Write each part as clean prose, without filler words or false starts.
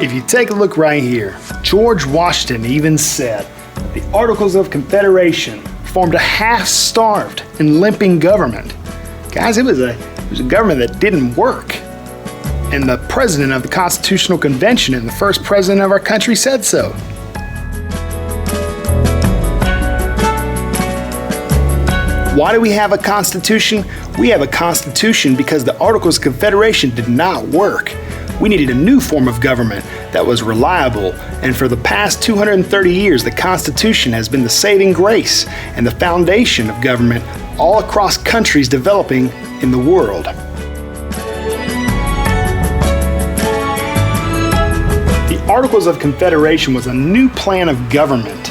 If you take a look right here, George Washington even said the Articles of Confederation formed a half-starved and limping government. Guys, it was a government that didn't work. And the president of the Constitutional Convention and the first president of our country said so. Why do we have a constitution? We have a constitution because the Articles of Confederation did not work. We needed a new form of government that was reliable, and for the past 230 years, the Constitution has been the saving grace and the foundation of government all across countries developing in the world. The Articles of Confederation was a new plan of government.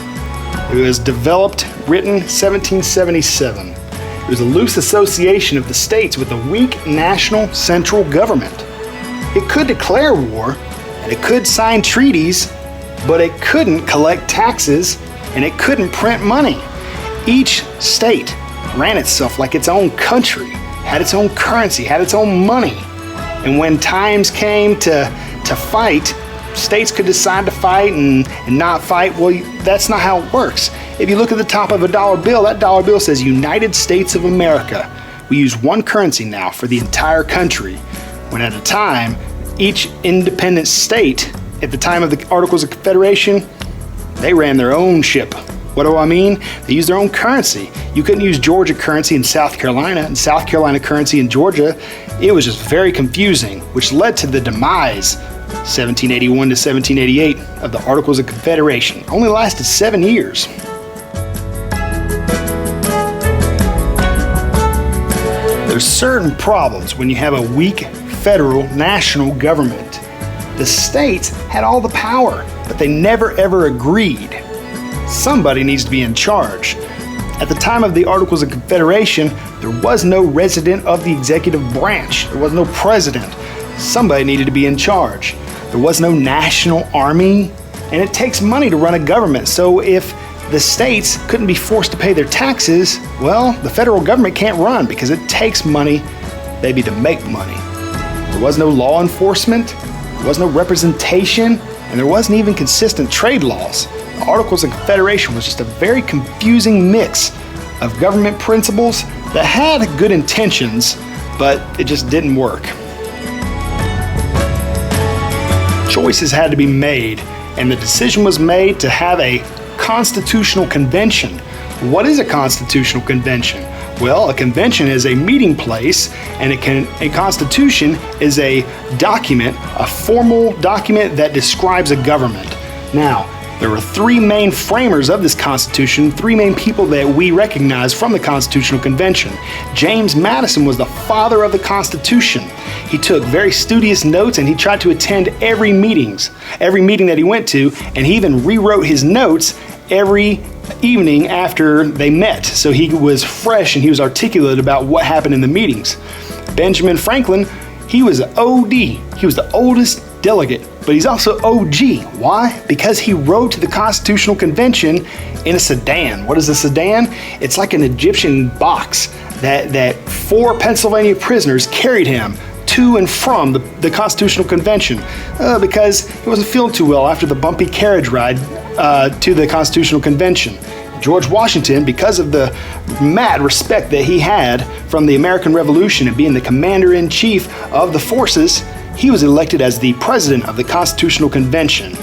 It was developed, written 1777. It was a loose association of the states with a weak national central government. It could declare war, and it could sign treaties, but it couldn't collect taxes, and it couldn't print money. Each state ran itself like its own country, had its own currency, had its own money. And when times came to fight, states could decide to fight and not fight. Well, that's not how it works. If you look at the top of a dollar bill, that dollar bill says United States of America. We use one currency now for the entire country, when at a time, each independent state, at the time of the Articles of Confederation, they ran their own ship. What do I mean? They used their own currency. You couldn't use Georgia currency in South Carolina and South Carolina currency in Georgia. It was just very confusing, which led to the demise 1781 to 1788 of the Articles of Confederation. Only lasted 7 years. There's certain problems when you have a weak federal national government. The states had all the power, but they never ever agreed. Somebody needs to be in charge. At the time of the Articles of Confederation, there was no resident of the executive branch. There was no president. Somebody needed to be in charge. There was no national army, and it takes money to run a government. So if the states couldn't be forced to pay their taxes, well, the federal government can't run because it takes money, maybe, to make money. There was no law enforcement, there was no representation, and there wasn't even consistent trade laws. The Articles of Confederation was just a very confusing mix of government principles that had good intentions, but it just didn't work. Choices had to be made, and the decision was made to have a constitutional convention. What is a constitutional convention? Well, a convention is a meeting place, and a constitution is a document, a formal document that describes a government. Now, there were three main framers of this Constitution, three main people that we recognize from the Constitutional Convention. James Madison was the father of the Constitution. He took very studious notes, and he tried to attend every meeting that he went to, and he even rewrote his notes every evening after they met. So he was fresh and he was articulate about what happened in the meetings. Benjamin Franklin, he was an OD. He was the oldest delegate, but he's also OG. Why? Because he rode to the Constitutional Convention in a sedan. What is a sedan? It's like an Egyptian box that 4 Pennsylvania prisoners carried him to and from the Constitutional Convention because he wasn't feeling too well after the bumpy carriage ride to the Constitutional Convention. George Washington, because of the mad respect that he had from the American Revolution and being the commander-in-chief of the forces, he was elected as the president of the Constitutional Convention.